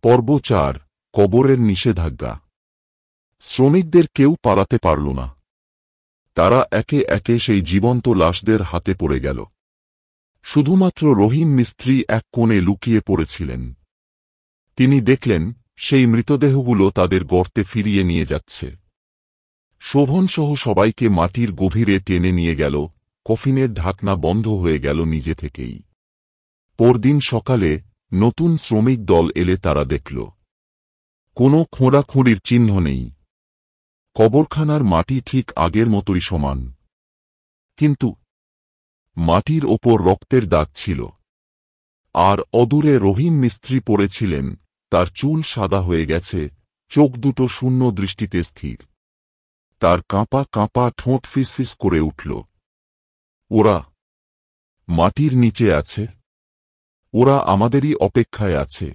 পর্ব ৪ কবরের নিষেধাজ্ঞা। শ্রমিকদের কেউ পালাতে পারল না। তারা একে একে সেই জীবন্ত লাশদের হাতে পড়ে গেল। শুধুমাত্র রহিম মিস্ত্রি এক কোণে লুকিয়ে পড়েছিলেন। তিনি দেখলেন সেই মৃতদেহগুলো তাদের গর্তে ফিরিয়ে নিয়ে যাচ্ছে। শোভনসহ সবাইকে মাটির গভীরে টেনে নিয়ে গেল। কফিনের ঢাকনা বন্ধ হয়ে গেল নিজে থেকেই। পরদিন সকালে নতুন শ্রমিক দল এলে তারা দেখল কোনো খোঁড়াখুঁড়ির চিহ্ন নেই। কবরখানার মাটি ঠিক আগের মতোই সমান, কিন্তু মাটির ওপর রক্তের দাগ ছিল। আর অদূরে রহিম মিস্ত্রি পড়েছিলেন, তার চুল সাদা হয়ে গেছে, চোখ দুটো শূন্য দৃষ্টিতে স্থির। তার কাঁপা কাঁপা ঠোঁট ফিসফিস করে উঠল। ওরা মাটির নিচে আছে, ওরা আমাদেরই অপেক্ষায় আছে।